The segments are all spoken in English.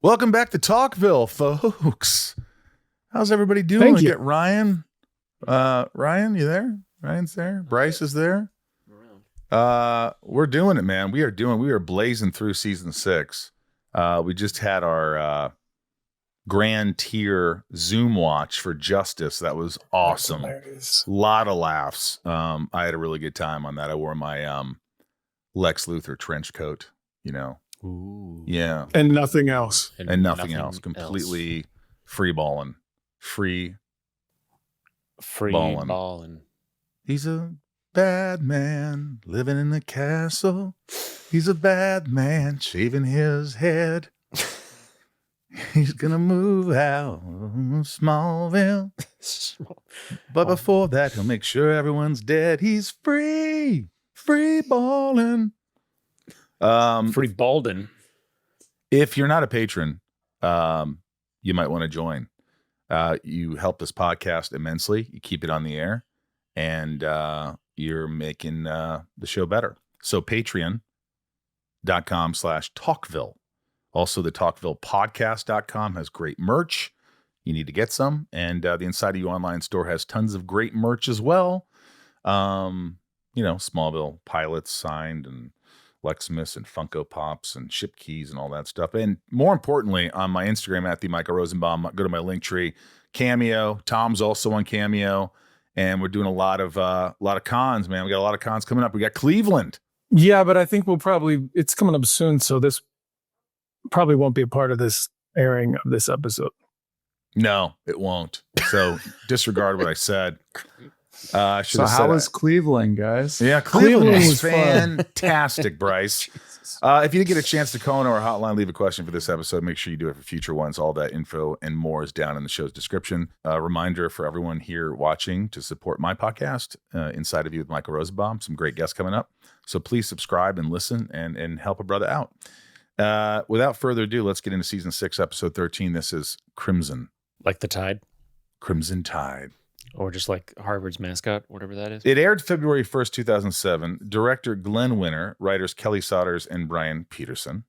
Welcome back to Talkville, folks. How's everybody doing? Thank We you. got Ryan. Ryan, you there? Ryan's there. Bryce is there. We're doing it, man. We are blazing through season 6. We just had our grand tier Zoom watch for Justice. That was awesome. A lot of laughs. I had a really good time on that. I wore my Lex Luthor trench coat, you know. Ooh. Yeah. And nothing else. And nothing else. Completely free balling. Free balling. He's a bad man living in the castle. He's a bad man shaving his head. He's gonna move out of Smallville. But before that, he'll make sure everyone's dead. He's free balling. Free Balden. If you're not a patron, you might want to join. You help this podcast immensely. You keep it on the air, and you're making the show better. So patreon.com/talkville. Also, the talkvillepodcast.com has great merch. You need to get some. And the Inside of You online store has tons of great merch as well. Smallville pilots signed and Lexmas and Funko Pops and ship keys and all that stuff. And more importantly, on my Instagram at the Michael Rosenbaum, go to my link tree. Cameo. Tom's also on Cameo. And we're doing a lot of cons, man. We got a lot of cons coming up. We got Cleveland. Yeah, but I think it's coming up soon, so this probably won't be a part of this airing of this episode. No, it won't. So disregard what I said. So how was Cleveland, guys? Yeah, Cleveland was fun. fantastic, Bryce. If you didn't get a chance to call in our hotline, leave a question for this episode. Make sure you do it for future ones. All that info and more is down in the show's description. Reminder for everyone here watching to support my podcast, Inside of You with Michael Rosenbaum. Some great guests coming up. So please subscribe and listen and help a brother out. Without further ado, let's get into season 6, episode 13. This is Crimson. Like the Tide? Crimson Tide. Or just like Harvard's mascot, whatever that is. It aired February 1st, 2007. Director Glenn Winter, writers Kelly Sodders and Brian Peterson.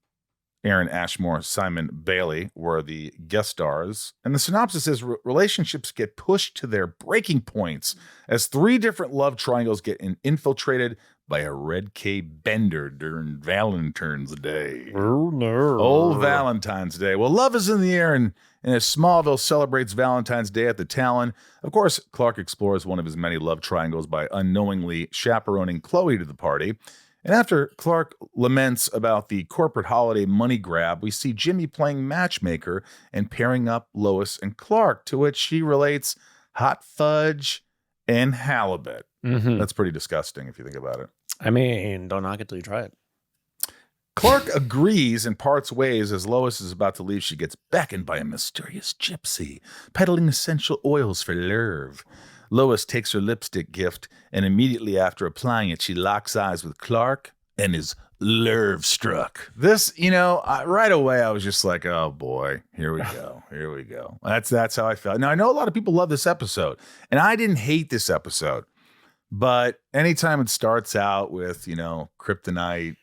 Aaron Ashmore, Simon Bailey were the guest stars. And the synopsis is relationships get pushed to their breaking points as 3 different love triangles get infiltrated by a red K bender during Valentine's Day. Oh, no. Oh, Valentine's Day. Well, love is in the air, and as Smallville celebrates Valentine's Day at the Talon, of course, Clark explores one of his many love triangles by unknowingly chaperoning Chloe to the party. And after Clark laments about the corporate holiday money grab, we see Jimmy playing matchmaker and pairing up Lois and Clark, to which she relates hot fudge and halibut. Mm-hmm. That's pretty disgusting if you think about it. I mean, don't knock it till you try it. Clark agrees and parts ways. As Lois is about to leave, she gets beckoned by a mysterious gypsy peddling essential oils for love. Lois takes her lipstick gift, and immediately after applying it, she locks eyes with Clark and is love struck. This, right away, I was just like, oh boy, here we go. Here we go. That's how I felt. Now, I know a lot of people love this episode, and I didn't hate this episode, but anytime it starts out with, kryptonite,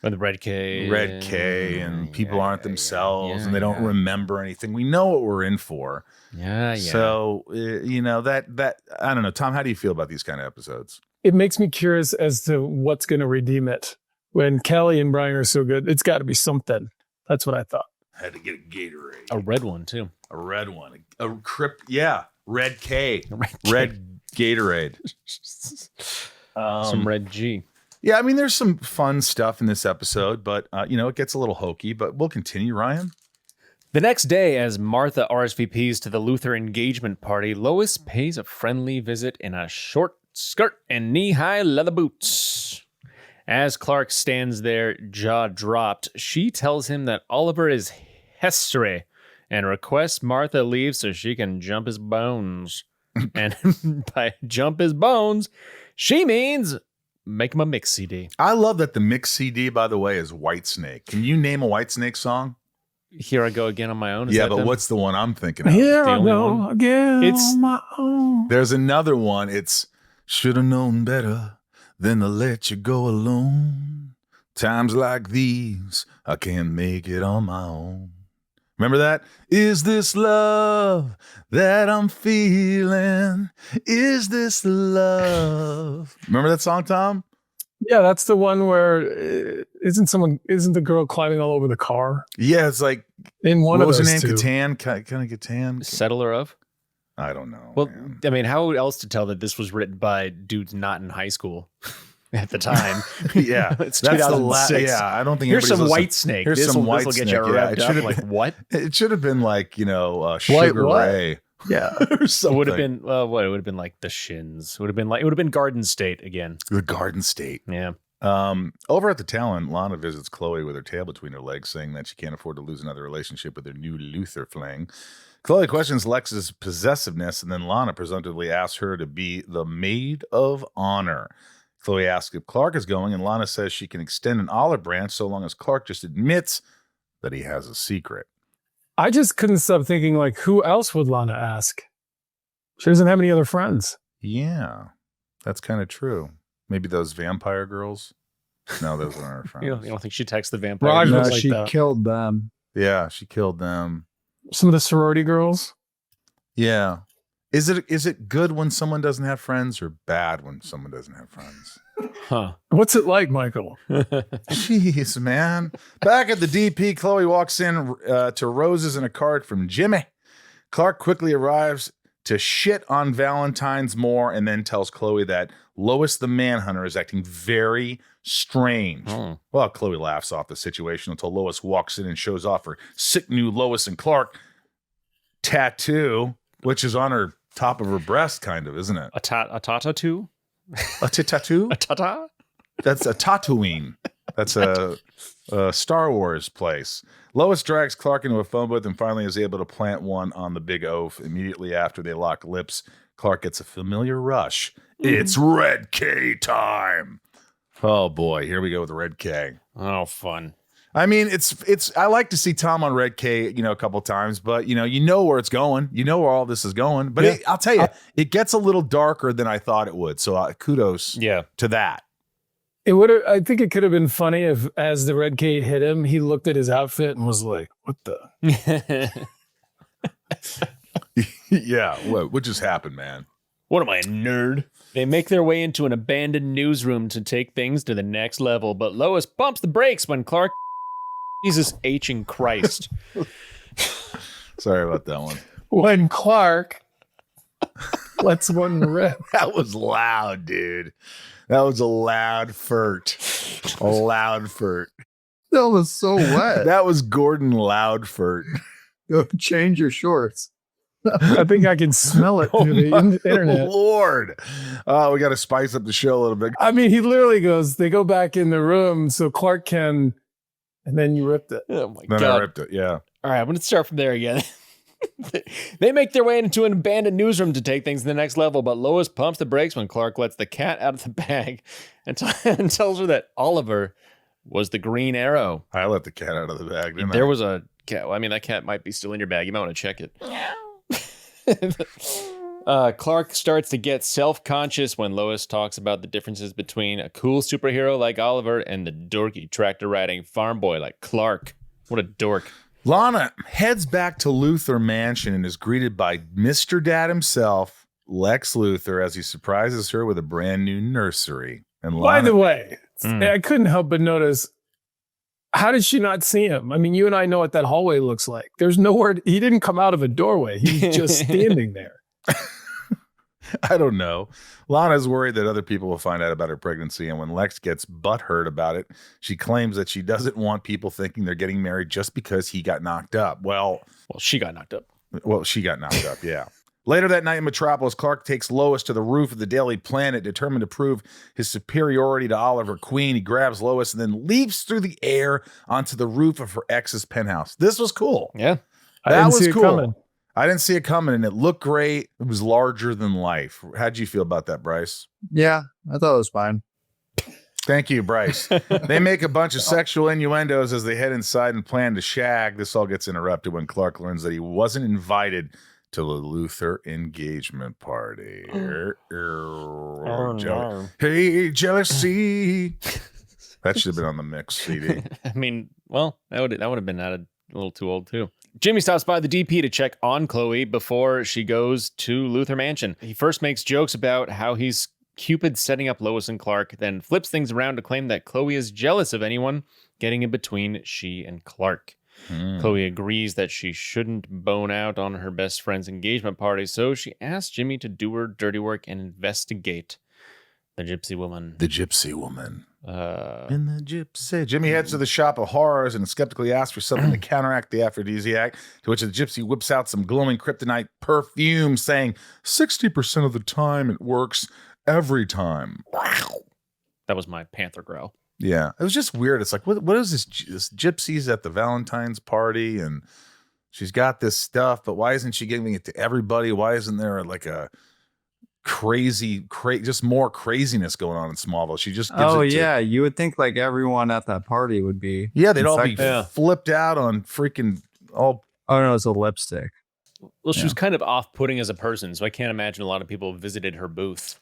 Or the red K. and people aren't themselves and they don't remember anything. We know what we're in for. Yeah. So, that I don't know. Tom, how do you feel about these kind of episodes? It makes me curious as to what's going to redeem it. When Kelly and Brian are so good, it's got to be something. That's what I thought. I had to get a Gatorade. A red one, too. A red one. Red K. Red Gatorade. Some red G. Yeah, I mean, there's some fun stuff in this episode, but, it gets a little hokey, but we'll continue, Ryan. The next day, as Martha RSVPs to the Luthor engagement party, Lois pays a friendly visit in a short skirt and knee-high leather boots. As Clark stands there, jaw dropped, she tells him that Oliver is history and requests Martha leave so she can jump his bones. And by jump his bones, she means make him a mix CD. I love that the mix CD, by the way, is Whitesnake. Can you name a Whitesnake song? Here I Go Again on My Own. But what's the one I'm thinking of? Here The I only go one? again It's- on my own. There's another one. It's should have known better than to let you go alone. Times like these, I can't make it on my own. Remember that? Is this love that I'm feeling? Is this love? Remember that song, Tom? Yeah, that's the one where isn't the girl climbing all over the car? Yeah, it's like in one of those was her name? two. Catan? Kind of Catan? Settler of? I don't know. Well, man. I mean, how else to tell that this was written by dudes not in high school at the time? Yeah, It's that's the 2006. Yeah, I don't think Here's some listening. White Snake. Here's This some will White get Snake. you Yeah, revved up. Like, what? It should have been like, White Sugar what? Ray. Yeah. Or It something. would have been, what? It would have been like the Shins. It would have been Garden State again. The Garden State. Yeah. Over at the Talon, Lana visits Chloe with her tail between her legs, saying that she can't afford to lose another relationship with her new Luther fling. Chloe questions Lex's possessiveness, and then Lana presumptively asks her to be the maid of honor. Chloe asks if Clark is going, and Lana says she can extend an olive branch so long as Clark just admits that he has a secret. I just couldn't stop thinking, like, who else would Lana ask? She doesn't have any other friends. Yeah, that's kind of true. Maybe those vampire girls? No, those aren't her friends. You don't think she texts the vampire? Raj No, was like she that. killed them. Yeah, she killed them. Some of the sorority girls. Yeah. Is it good when someone doesn't have friends or bad when someone doesn't have friends? Huh. What's it like, Michael? Jeez, man. Back at the DP, Chloe walks in to roses and a card from Jimmy. Clark quickly arrives to shit on Valentine's more and then tells Chloe that Lois the Manhunter is acting very strange. Oh. Well, Chloe laughs off the situation until Lois walks in and shows off her sick new Lois and Clark tattoo, which is on her top of her breast, kind of, isn't it? A tattoo? A tattoo? A tata? That's a Tatooine. That's a Star Wars place. Lois drags Clark into a phone booth and finally is able to plant one on the big oaf. Immediately after they lock lips, Clark gets a familiar rush. It's Red K time. Oh boy, here we go with Red K. Oh, fun. I mean, it's. I like to see Tom on Red K, a couple times, but you know where it's going. You know where all this is going. But Yeah. I'll tell you, it gets a little darker than I thought it would. So kudos to that. It would. I think it could have been funny if, as the red K hit him, he looked at his outfit and was like, "What the?" Yeah, what just happened, man? What am I, a nerd? They make their way into an abandoned newsroom to take things to the next level, but Lois bumps the brakes when Clark Jesus H-ing Christ. Sorry about that one. When Clark lets one rip. That was loud, dude. That was a loud furt. A loud furt. That was so wet. That was Gordon Loudfurt. Go change your shorts. I think I can smell it through the internet. Lord. We got to spice up the show a little bit. I mean, he literally goes, they go back in the room so Clark can, and then you ripped it. Oh my Then God. I ripped it, yeah. All right, I'm going to start from there again. They make their way into an abandoned newsroom to take things to the next level, but Lois pumps the brakes when Clark lets the cat out of the bag and tells her that Oliver was the Green Arrow. I let the cat out of the bag, didn't There I? was a cat. Well, I mean, that cat might be still in your bag. You might want to check it. Clark starts to get self-conscious when Lois talks about the differences between a cool superhero like Oliver and the dorky tractor-riding farm boy like Clark. What a dork. Lana heads back to Luthor Mansion and is greeted by Mr. Dad himself, Lex Luthor, as he surprises her with a brand new nursery. And By Lana, the way, I couldn't help but notice, how did she not see him? I mean, you and I know what that hallway looks like. There's nowhere, he didn't come out of a doorway. He's just standing there. I don't know. Lana's worried that other people will find out about her pregnancy, and when Lex gets butthurt about it, she claims that she doesn't want people thinking they're getting married just because he got knocked up. Well, she got knocked up. Well, she got knocked up, yeah. Later that night in Metropolis, Clark takes Lois to the roof of the Daily Planet, determined to prove his superiority to Oliver Queen. He grabs Lois and then leaps through the air onto the roof of her ex's penthouse. This was cool. Yeah. I didn't see it coming. I didn't see it coming, and it looked great. It was larger than life. How'd you feel about that, Bryce? Yeah, I thought it was fine. Thank you, Bryce. They make a bunch of sexual innuendos as they head inside and plan to shag. This all gets interrupted when Clark learns that he wasn't invited to the Luthor engagement party. no. Hey, jealousy. That should have been on the mix CD. I mean, well, that would have been added a little too old too. Jimmy stops by the DP to check on Chloe before she goes to Luther Mansion. He first makes jokes about how he's Cupid setting up Lois and Clark, then flips things around to claim that Chloe is jealous of anyone getting in between she and Clark. Chloe agrees that she shouldn't bone out on her best friend's engagement party, so she asks Jimmy to do her dirty work and investigate the gypsy woman. The gypsy woman. In the gypsy. Jimmy heads to the shop of horrors and skeptically asks for something to counteract the aphrodisiac, to which the gypsy whips out some glowing kryptonite perfume, saying 60% of the time it works every time. Wow. That was my panther growl. Yeah, it was just weird. It's like, what is this? This gypsy's at the Valentine's party, and she's got this stuff, but why isn't she giving it to everybody? Why isn't there like a just more craziness going on in Smallville? She just gives you would think like everyone at that party would be. Yeah, they'd all be flipped out on freaking all. Oh no, it's a lipstick. Well, she was kind of off-putting as a person, so I can't imagine a lot of people visited her booth.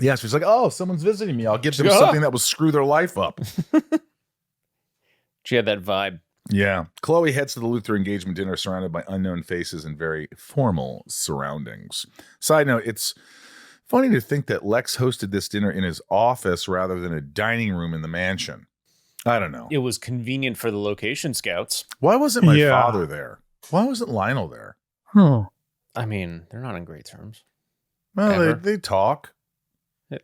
Yeah, she's like, oh, someone's visiting me. I'll give them something that will screw their life up. She had that vibe. Yeah. Chloe heads to the Luther engagement dinner surrounded by unknown faces and very formal surroundings. Side note, it's funny to think that Lex hosted this dinner in his office rather than a dining room in the mansion. I don't know. It was convenient for the location scouts. Why wasn't my father there? Why wasn't Lionel there? I mean, they're not on great terms. Well, they talk.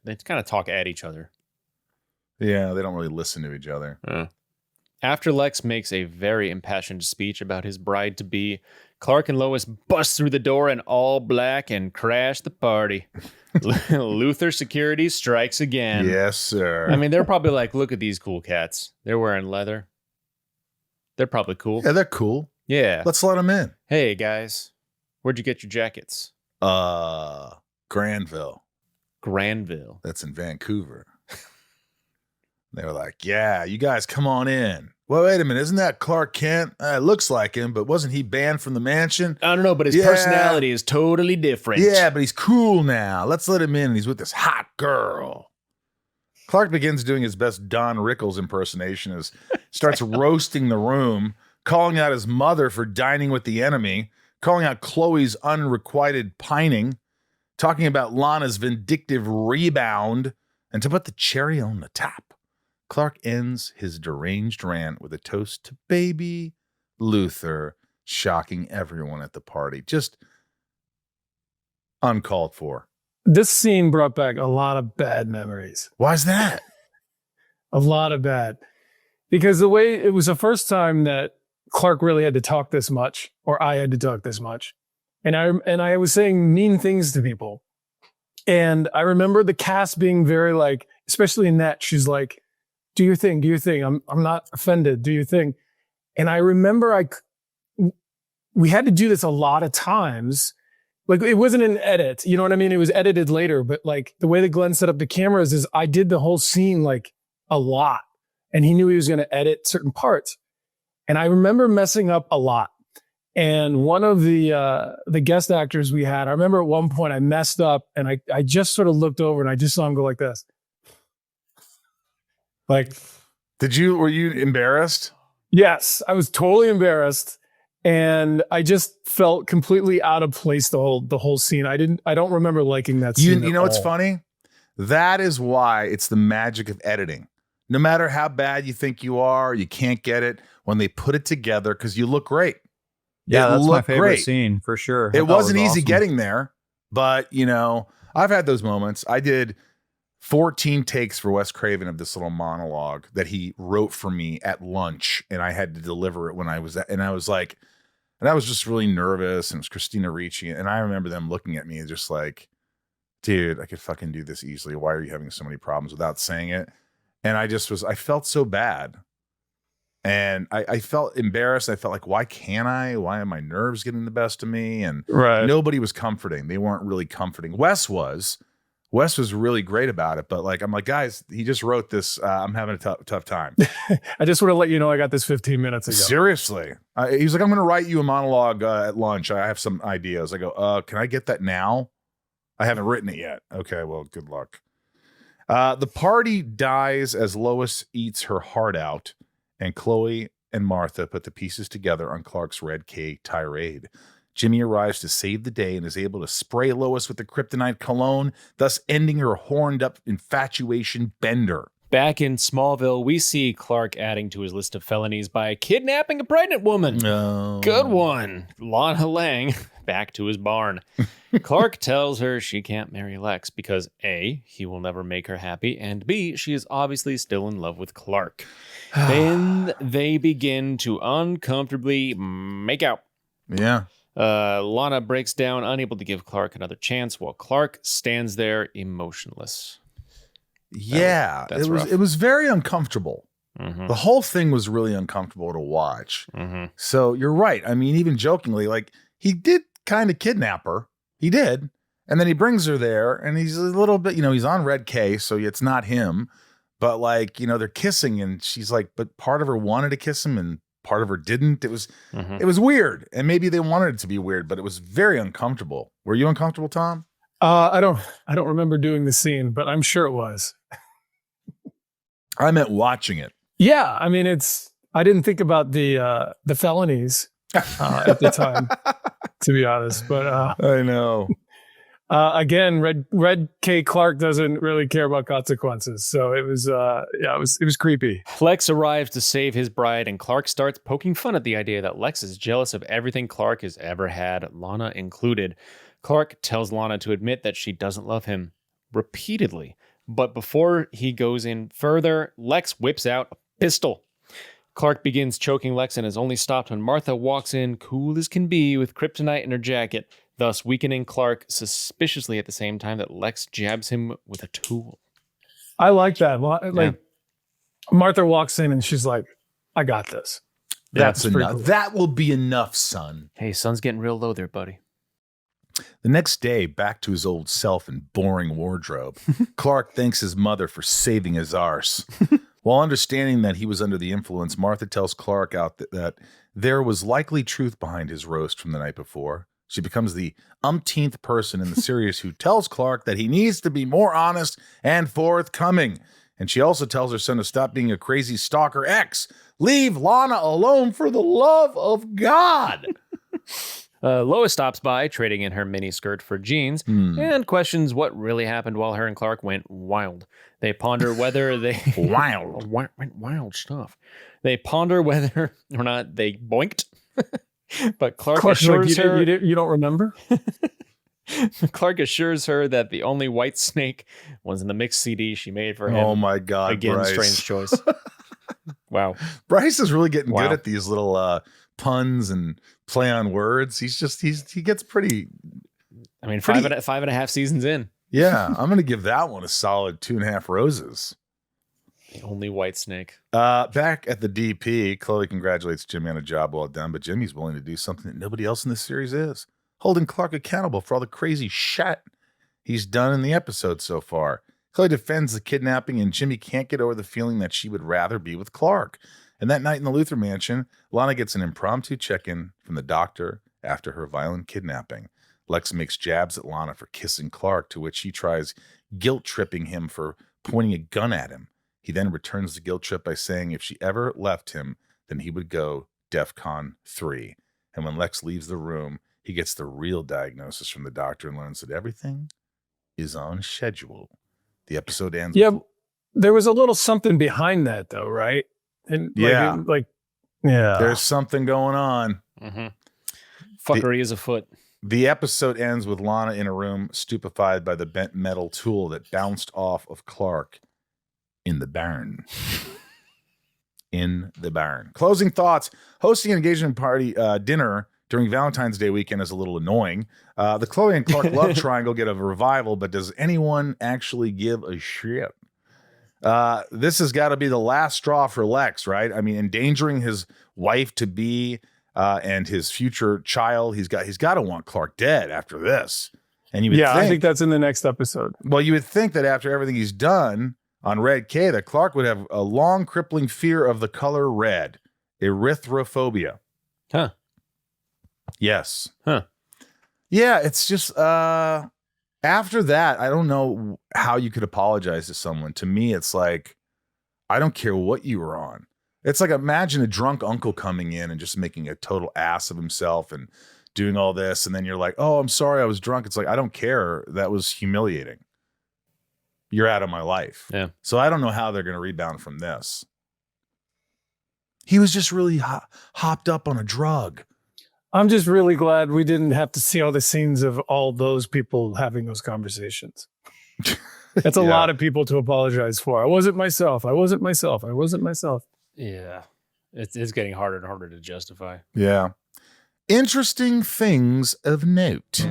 They kind of talk at each other. Yeah, they don't really listen to each other. After Lex makes a very impassioned speech about his bride-to-be, Clark and Lois bust through the door in all black and crash the party. Luther security strikes again. Yes, sir. I mean, they're probably like, look at these cool cats. They're wearing leather. They're probably cool. Yeah, they're cool. Yeah. Let's let them in. Hey, guys. Where'd you get your jackets? Granville. Granville. That's in Vancouver. They were like, yeah, you guys come on in. Well, wait a minute. Isn't that Clark Kent? It looks like him, but wasn't he banned from the mansion? I don't know, but his personality is totally different. Yeah, but he's cool now. Let's let him in. And he's with this hot girl. Clark begins doing his best Don Rickles impersonation as starts roasting the room, calling out his mother for dining with the enemy, calling out Chloe's unrequited pining, talking about Lana's vindictive rebound, and to put the cherry on the top, Clark ends his deranged rant with a toast to baby Luther, shocking everyone at the party. Just uncalled for. This scene brought back a lot of bad memories. Why's that? A lot of bad. Because the way it was the first time that Clark really had to talk this much, or I had to talk this much. And I was saying mean things to people. And I remember the cast being very like, especially in that, she's like, do your thing, do your thing. I'm not offended, do your thing. And I remember we had to do this a lot of times. Like it wasn't an edit, you know what I mean? It was edited later, but like the way that Glenn set up the cameras is I did the whole scene like a lot. And he knew he was going to edit certain parts. And I remember messing up a lot. And one of the guest actors we had, I remember at one point I messed up and I just sort of looked over and I just saw him go like this. Like, were you embarrassed? Yes, I was totally embarrassed. And I just felt completely out of place the whole scene. I don't remember liking that scene. You know what's funny? That is why it's the magic of editing. No matter how bad you think you are, you can't get it when they put it together because you look great. Yeah, that's my favorite scene for sure. It wasn't easy getting there, but you know, I've had those moments. I did 14 takes for Wes Craven of this little monologue that he wrote for me at lunch, and I had to deliver it when I was and I was just really nervous, and it was Christina Ricci, and I remember them looking at me just like, dude, I could fucking do this easily. Why are you having so many problems without saying it? And I felt so bad. And I felt embarrassed. I felt like, why can't I? Why are my nerves getting the best of me? And nobody was comforting. They weren't really comforting. Wes was really great about it. But like, I'm like, guys, he just wrote this. I'm having a tough time. I just want to let you know I got this 15 minutes ago. Seriously. He's like, I'm going to write you a monologue at lunch. I have some ideas. I go, can I get that now? I haven't written it yet. Okay, well, good luck. The party dies as Lois eats her heart out. And Chloe and Martha put the pieces together on Clark's Red K tirade. Jimmy arrives to save the day and is able to spray Lois with the kryptonite cologne, thus ending her horned-up infatuation bender. Back in Smallville, we see Clark adding to his list of felonies by kidnapping a pregnant woman. No. Good one. Lana Lang back to his barn. Clark tells her she can't marry Lex because A, he will never make her happy, and B, she is obviously still in love with Clark. Then they begin to uncomfortably make out. Yeah. Lana breaks down, unable to give Clark another chance, while Clark stands there emotionless. Yeah, it was very uncomfortable. Mm-hmm. The whole thing was really uncomfortable to watch. Mm-hmm. So you're right. I mean, even jokingly, like he did kind of kidnap her. He did. And then he brings her there and he's a little bit, he's on Red K, so it's not him. But like, they're kissing and she's like, but part of her wanted to kiss him and part of her didn't. It was weird. And maybe they wanted it to be weird, but it was very uncomfortable. Were you uncomfortable, Tom? I don't remember doing the scene, but I'm sure it was. I meant watching it. Yeah, I mean, I didn't think about the felonies at the time, to be honest. But I know. Again, Red K Clark doesn't really care about consequences, so it was it was creepy. Lex arrives to save his bride, and Clark starts poking fun at the idea that Lex is jealous of everything Clark has ever had, Lana included. Clark tells Lana to admit that she doesn't love him repeatedly. But before he goes in further, Lex whips out a pistol. Clark begins choking Lex and is only stopped when Martha walks in, cool as can be, with kryptonite in her jacket, thus weakening Clark suspiciously at the same time that Lex jabs him with a tool. I like that. Martha walks in and she's like, I got this. That's enough. Cool. That will be enough, son. Hey, sun's getting real low there, buddy. The next day, back to his old self and boring wardrobe, Clark thanks his mother for saving his arse. While understanding that he was under the influence, Martha tells Clark that there was likely truth behind his roast from the night before. She becomes the umpteenth person in the series who tells Clark that he needs to be more honest and forthcoming. And she also tells her son to stop being a crazy stalker ex. Leave Lana alone for the love of God. Lois stops by, trading in her mini skirt for jeans, and questions what really happened while her and Clark went wild. They ponder whether they... wild stuff. They ponder whether or not they boinked. But Clark assures her... You don't remember? Clark assures her that the only white snake was in the mixed CD she made for him. Oh my God, again, Bryce. Strange choice. Wow. Bryce is really getting good at these little puns and play on words. He gets pretty... I mean, five and a half seasons in. Yeah, I'm going to give that one a solid 2.5 roses. The only white snake. Back at the DP, Chloe congratulates Jimmy on a job well done, but Jimmy's willing to do something that nobody else in this series is. Holding Clark accountable for all the crazy shit he's done in the episode so far. Chloe defends the kidnapping, and Jimmy can't get over the feeling that she would rather be with Clark. And that night in the Luthor mansion, Lana gets an impromptu check-in from the doctor after her violent kidnapping. Lex makes jabs at Lana for kissing Clark, to which he tries guilt-tripping him for pointing a gun at him. He then returns the guilt trip by saying if she ever left him, then he would go DEFCON 3. And when Lex leaves the room, he gets the real diagnosis from the doctor and learns that everything is on schedule. The episode ends. Yeah, there was a little something behind that, though, right? And yeah, there's something going on. Mm-hmm. Fuckery is afoot. The episode ends with Lana in a room, stupefied by the bent metal tool that bounced off of Clark in the barn. In the barn. Closing thoughts. Hosting an engagement party dinner during Valentine's Day weekend is a little annoying. The Chloe and Clark love triangle get a revival, but does anyone actually give a shit? This has got to be the last straw for Lex, right? I mean, endangering his wife to be and his future child. He's got to want Clark dead after this. And you would I think that's in the next episode. Well, you would think that after everything he's done on Red K, that Clark would have a long, crippling fear of the color red, erythrophobia. Huh. Yes. Huh. Yeah, it's just after that, I don't know how you could apologize to someone. To me, it's like, I don't care what you were on. It's like, imagine a drunk uncle coming in and just making a total ass of himself and doing all this. And then you're like, oh, I'm sorry, I was drunk. It's like, I don't care. That was humiliating. You're out of my life. Yeah. So I don't know how they're going to rebound from this. He was just really hopped up on a drug. I'm just really glad we didn't have to see all the scenes of all those people having those conversations. That's a lot of people to apologize for. I wasn't myself. Yeah. It's getting harder and harder to justify. Yeah. Interesting things of note.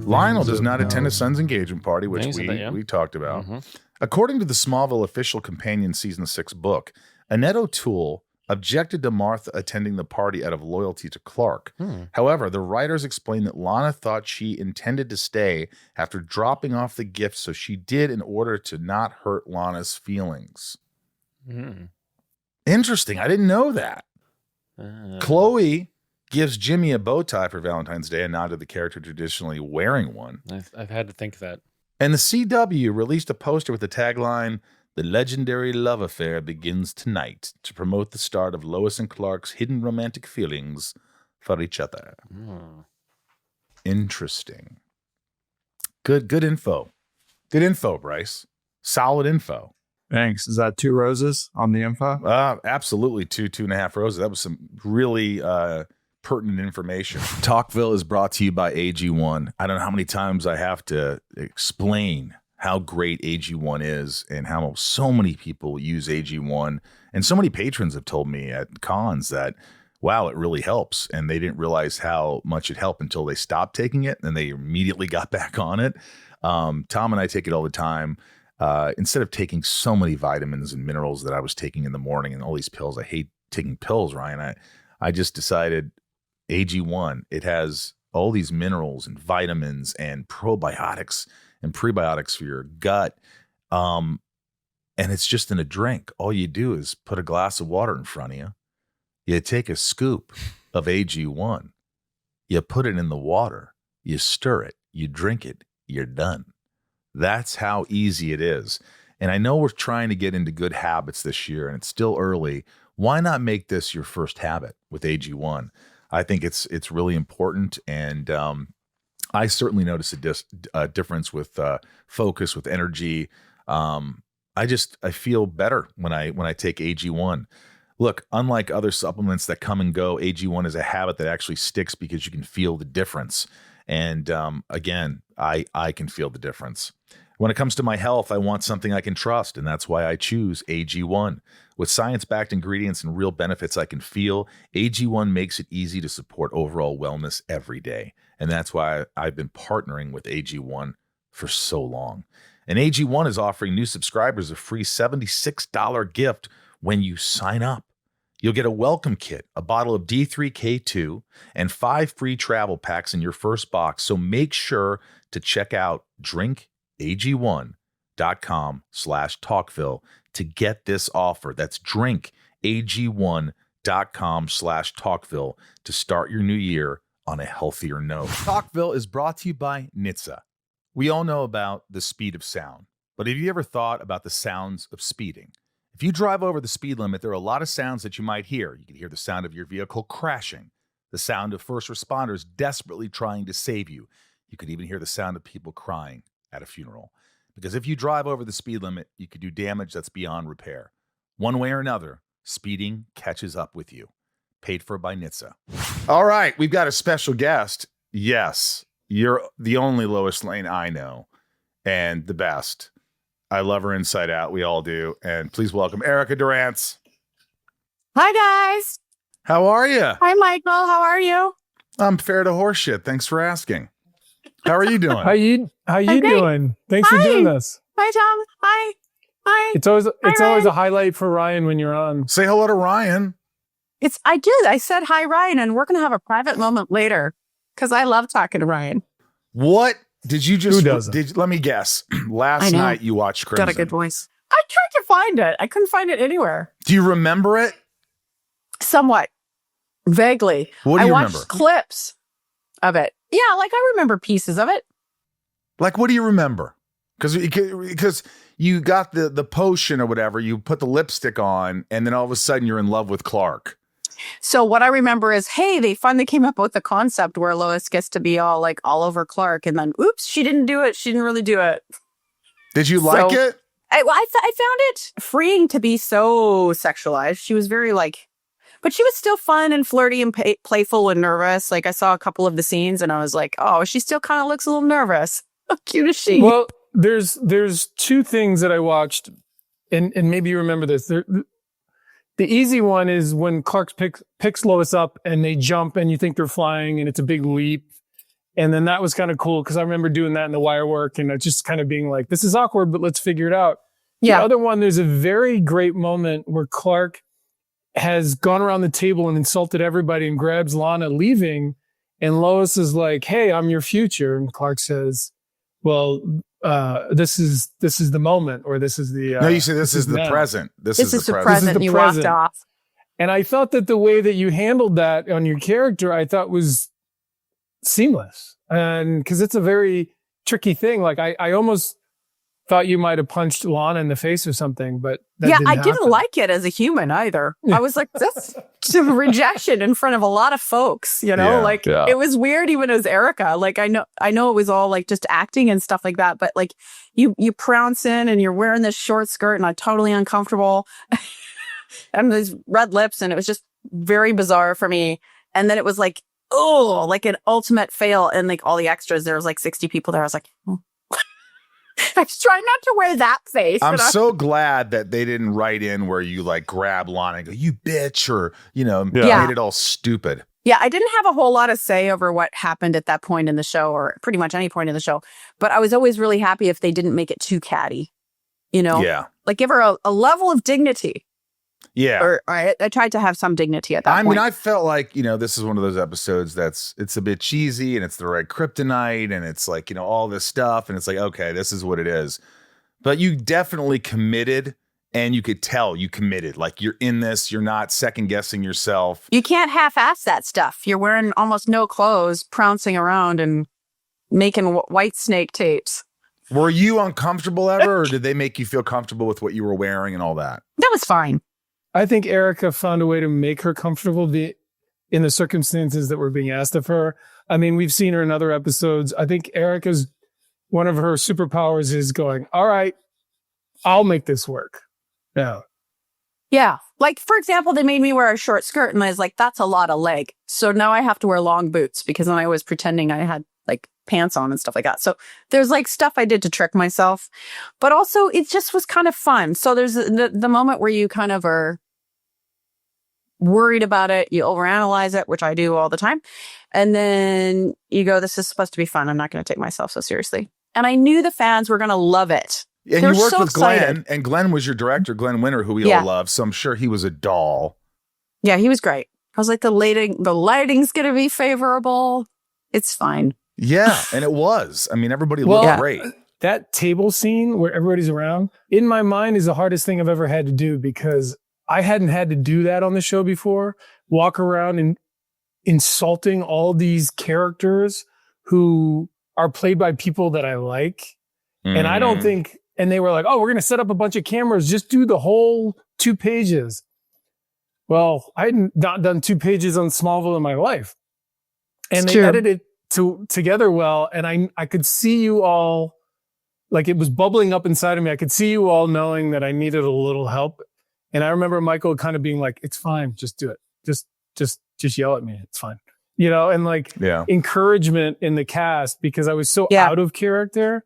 Lionel does not attend his son's engagement party, which we talked about. Mm-hmm. According to the Smallville official companion season 6 book, Annette O'Toole objected to Martha attending the party out of loyalty to Clark. However, the writers explained that Lana thought she intended to stay after dropping off the gift, so she did in order to not hurt Lana's feelings. Interesting. I didn't know that. Chloe gives Jimmy a bow tie for Valentine's Day, a nod to the character traditionally wearing one. I've had to think that. And the CW released a poster with the tagline, "The legendary love affair begins tonight," to promote the start of Lois and Clark's hidden romantic feelings for each other. Interesting. Good info. Good info, Bryce. Solid info. Thanks. Is that 2 roses on the info? Absolutely. 2.5 roses. That was some really pertinent information. Talkville is brought to you by AG1. I don't know how many times I have to explain how great AG1 is and how so many people use AG1. And so many patrons have told me at cons that, wow, it really helps. And they didn't realize how much it helped until they stopped taking it. And they immediately got back on it. Tom and I take it all the time. Instead of taking so many vitamins and minerals that I was taking in the morning and all these pills, I hate taking pills, Ryan. I just decided AG1, it has all these minerals and vitamins and probiotics and prebiotics for your gut. And it's just in a drink. All you do is put a glass of water in front of you. You take a scoop of AG1. You put it in the water. You stir it. You drink it. You're done. That's how easy it is. And I know we're trying to get into good habits this year, and it's still early. Why not make this your first habit with AG1? I think it's really important, and I certainly notice a difference with focus, with energy. I feel better when I take AG1. Look, unlike other supplements that come and go, AG1 is a habit that actually sticks because you can feel the difference. And again, I can feel the difference. When it comes to my health, I want something I can trust, and that's why I choose AG1. With science-backed ingredients and real benefits I can feel, AG1 makes it easy to support overall wellness every day. And that's why I've been partnering with AG1 for so long. And AG1 is offering new subscribers a free $76 gift when you sign up. You'll get a welcome kit, a bottle of D3K2, and 5 free travel packs in your first box. So make sure to check out drinkag1.com/talkville to get this offer. That's drinkag1.com/talkville to start your new year on a healthier note. Talkville is brought to you by NHTSA. We all know about the speed of sound, but have you ever thought about the sounds of speeding? If you drive over the speed limit, there are a lot of sounds that you might hear. You can hear the sound of your vehicle crashing, the sound of first responders desperately trying to save you. You could even hear the sound of people crying at a funeral. Because if you drive over the speed limit, you could do damage that's beyond repair. One way or another, speeding catches up with you. Paid for by NHTSA. All right, we've got a special guest. Yes, you're the only Lois Lane I know, and the best. I love her inside out. We all do. And please welcome ERICA DURANCE. Hi, guys. How are you? Hi, Michael. How are you? I'm fair to horseshit. Thanks for asking. How are you doing? How you doing? Thanks for doing this. Hi, Tom. Hi. It's always a highlight for Ryan when you're on. Say hello to Ryan. I did. I said hi, Ryan, and we're going to have a private moment later because I love talking to Ryan. What did you just? Who doesn't? Let me guess. Last night you watched Crimson. Got a good voice. I tried to find it. I couldn't find it anywhere. Do you remember it? Somewhat. Vaguely. What do you remember? I watched remember? clips of it. Yeah, like I remember pieces of it. Like, what do you remember? Because you got the potion or whatever, you put the lipstick on, and then all of a sudden you're in love with Clark. So what I remember is, hey, they finally came up with the concept where Lois gets to be all over Clark, and then, oops, she didn't do it. She didn't really do it. Did you like it? I found it freeing to be so sexualized. She was very but she was still fun and flirty and playful and nervous. Like I saw a couple of the scenes and I was like, oh, she still kind of looks a little nervous. How cute is she? Well, there's two things that I watched, and maybe you remember this. The easy one is when Clark picks Lois up and they jump and you think they're flying and it's a big leap. And then that was kind of cool because I remember doing that in the wire work and just kind of being like, this is awkward, but let's figure it out. Yeah. The other one, there's a very great moment where Clark has gone around the table and insulted everybody and grabs Lana leaving. And Lois is like, hey, I'm your future. And Clark says, well, this is the moment, or this is the no, you say this is the present. This is the present. This is the you present. Walked off. And I thought that the way that you handled that on your character, I thought was seamless. And because it's a very tricky thing. Like I almost thought you might have punched Lana in the face or something, but that didn't like it as a human either. I was like, that's some rejection in front of a lot of folks, you know, It was weird even as ERICA. Like I know it was all like just acting and stuff like that, but like you prounce in and you're wearing this short skirt and I'm totally uncomfortable and these red lips, and it was just very bizarre for me. And then it was like, oh, like an ultimate fail. And like all the extras, there was like 60 people there. I was like, oh. I was trying not to wear that face. I'm so glad that they didn't write in where you like grab Lana and go, you bitch, or, made it all stupid. Yeah, I didn't have a whole lot of say over what happened at that point in the show, or pretty much any point in the show. But I was always really happy if they didn't make it too catty, Yeah. Like give her a level of dignity. Yeah. Or I tried to have some dignity at that point. I mean, I felt like, this is one of those episodes it's a bit cheesy and it's the right kryptonite and it's like, all this stuff. And it's like, okay, this is what it is. But you definitely committed, and you could tell you committed. Like you're in this, you're not second guessing yourself. You can't half-ass that stuff. You're wearing almost no clothes, pouncing around and making white snake tapes. Were you uncomfortable ever, or did they make you feel comfortable with what you were wearing and all that? That was fine. I think ERICA found a way to make her comfortable in the circumstances that were being asked of her. I mean, we've seen her in other episodes. I think ERICA's, one of her superpowers is going, all right, I'll make this work. Yeah. Yeah. Like, for example, they made me wear a short skirt and I was like, that's a lot of leg. So now I have to wear long boots because then I was pretending I had like pants on and stuff like that. So there's like stuff I did to trick myself, but also it just was kind of fun. So there's the moment where you kind of are worried about it, you overanalyze it, which I do all the time. And then you go, this is supposed to be fun. I'm not going to take myself so seriously. And I knew the fans were going to love it. And you worked with Glenn, and Glenn was your director, Glenn Winter, who we all love. So I'm sure he was a doll. Yeah, he was great. I was like, the lighting's going to be favorable. It's fine. Yeah, and it was. I mean, everybody looked great. That table scene where everybody's around, in my mind, is the hardest thing I've ever had to do because I hadn't had to do that on the show before. Walk around and insulting all these characters who are played by people that I like. And I don't think, and they were like, oh, we're going to set up a bunch of cameras. Just do the whole 2 pages. Well, I had not done 2 pages on Smallville in my life. And they edited it together well. And I could see you all, like it was bubbling up inside of me. I could see you all knowing that I needed a little help. And I remember Michael kind of being like, it's fine. Just do it. Just yell at me. It's fine. And like encouragement in the cast because I was so out of character.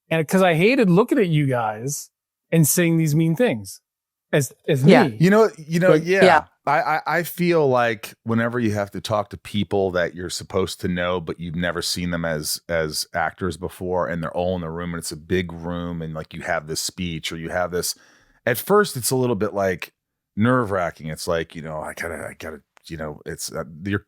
And because I hated looking at you guys and saying these mean things as me. I feel like whenever you have to talk to people that you're supposed to know, but you've never seen them as actors before, and they're all in the room and it's a big room and like you have this speech or you have this, at first it's a little bit like nerve wracking. It's like, I gotta, it's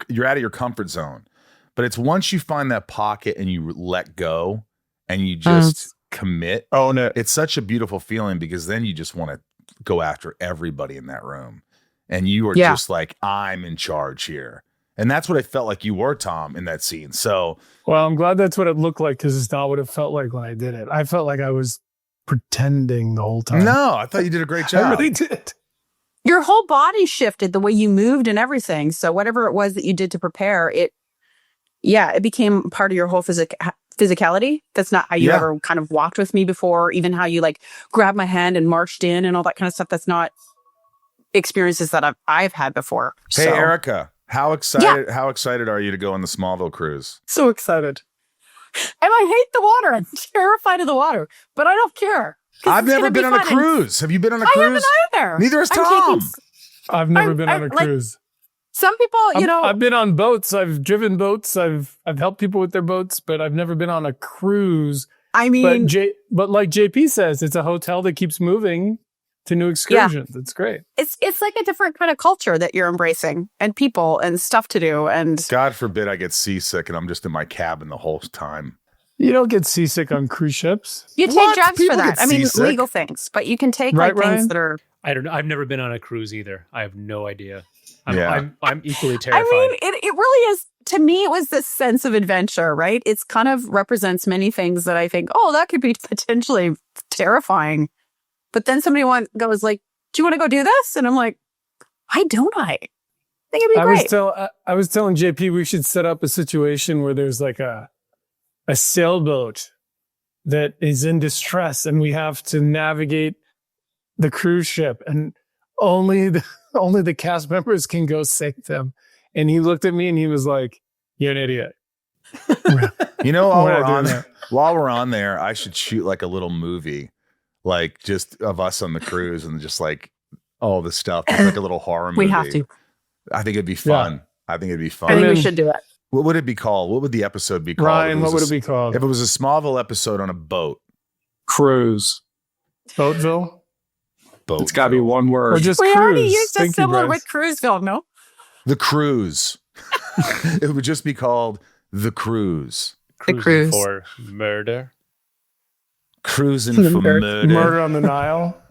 you're out of your comfort zone, but it's once you find that pocket and you let go and you just commit. Own it. It's such a beautiful feeling because then you just want to go after everybody in that room. And you are just like, I'm in charge here. And that's what I felt like you were, Tom, in that scene. So, well, I'm glad that's what it looked like because it's not what it felt like when I did it. I felt like I was pretending the whole time. No, I thought you did a great job. I really did. Your whole body shifted, the way you moved and everything. So whatever it was that you did to prepare, it became part of your whole physicality. That's not how you ever kind of walked with me before, even how you like grabbed my hand and marched in and all that kind of stuff. That's not experiences that I've had before. Hey, ERICA, how excited are you to go on the Smallville cruise? So excited. And I hate the water. I'm terrified of the water, but I don't care. I've never been on a cruise. Have you been on a cruise? I haven't either. Neither has Tom. I've never been on a cruise. Some people, I've been on boats. I've driven boats. I've helped people with their boats, but I've never been on a cruise. I mean, but like JP says, it's a hotel that keeps moving to new excursions. Yeah. It's great. It's like a different kind of culture that you're embracing, and people and stuff to do. And God forbid I get seasick and I'm just in my cabin the whole time. You don't get seasick on cruise ships. You take drugs for that. I mean, legal things, but you can take things that are. I don't know. I've never been on a cruise either. I have no idea. I'm equally terrified. I mean, it really is. To me, it was this sense of adventure, right? It's kind of represents many things that I think, that could be potentially terrifying. But then somebody goes like, "Do you want to go do this?" And I'm like, "Why don't I? Think it'd be great." I was telling JP we should set up a situation where there's like a sailboat that is in distress, and we have to navigate the cruise ship, and only the cast members can go save them. And he looked at me and he was like, "You're an idiot." While we're on there, I should shoot like a little movie, like just of us on the cruise and just like all the stuff. It's like a little horror movie. We have to. I think it'd be fun. I think we should do it. What would it be called? What would the episode be called? Ryan, what would it be called? If it was a Smallville episode on a boat. Cruise. Boatville? It's got to be one word. Or just we cruise. Already used a similar with Cruiseville, no? The Cruise. It would just be called The Cruise. The Cruise. For murder. Cruising for murder. Murder on the Nile.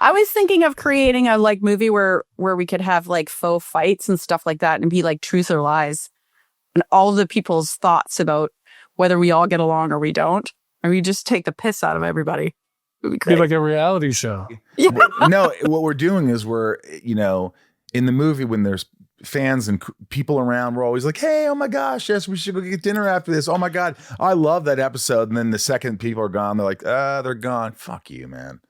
I was thinking of creating a like movie where we could have like faux fights and stuff like that and be like truth or lies. And all of the people's thoughts about whether we all get along or we don't. And we just take the piss out of everybody. It would be great. Be like a reality show. Yeah. No, what we're doing is in the movie when there's fans and people around, we're always like, "Hey, oh my gosh, yes, we should go get dinner after this. Oh my God, I love that episode." And then the second people are gone, they're like, they're gone. Fuck you, man.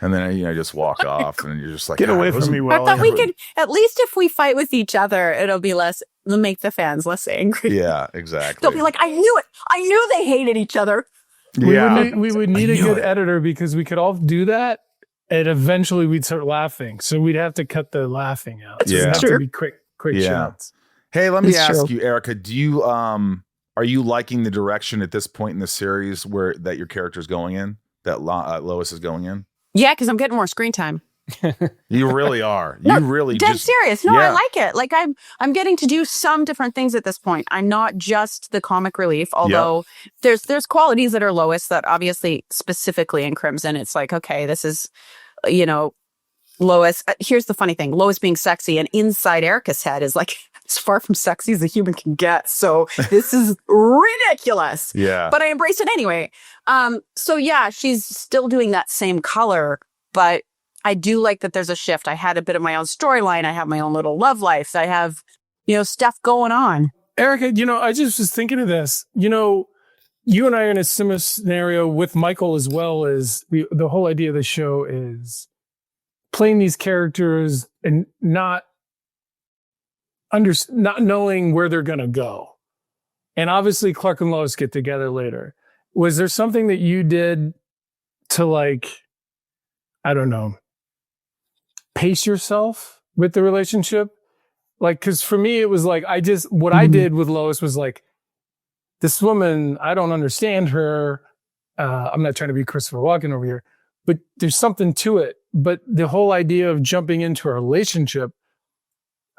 And then, just walk off and you're just like, get away from me. I thought we could, at least if we fight with each other, it'll make the fans less angry. Yeah, exactly. They'll be like, "I knew it. I knew they hated each other." We would need a good editor because we could all do that. And eventually we'd start laughing. So we'd have to cut the laughing out. So it'd have to be quick shots. Hey, let me ask you, ERICA, do you, are you liking the direction at this point in the series that your character's going in, that Lois is going in? Yeah, because I'm getting more screen time. You really are. Dead serious. No, I like it. Like I'm getting to do some different things at this point. I'm not just the comic relief, although there's qualities that are Lois that obviously specifically in Crimson, it's like, okay, this is, Lois. Here's the funny thing. Lois being sexy and inside Erica's head is like as far from sexy as a human can get. So this is ridiculous. Yeah. But I embrace it anyway. So yeah, she's still doing that same color, but I do like that there's a shift. I had a bit of my own storyline. I have my own little love life. I have, stuff going on. ERICA, I just was thinking of this. You and I are in a similar scenario with Michael as well. As the whole idea of the show is playing these characters and not knowing where they're going to go. And obviously Clark and Lois get together later. Was there something that you did to I don't know, pace yourself with the relationship? Because for me, it was like, I did with Lois was like, this woman, I don't understand her. I'm not trying to be Christopher Walken over here, but there's something to it. But the whole idea of jumping into a relationship,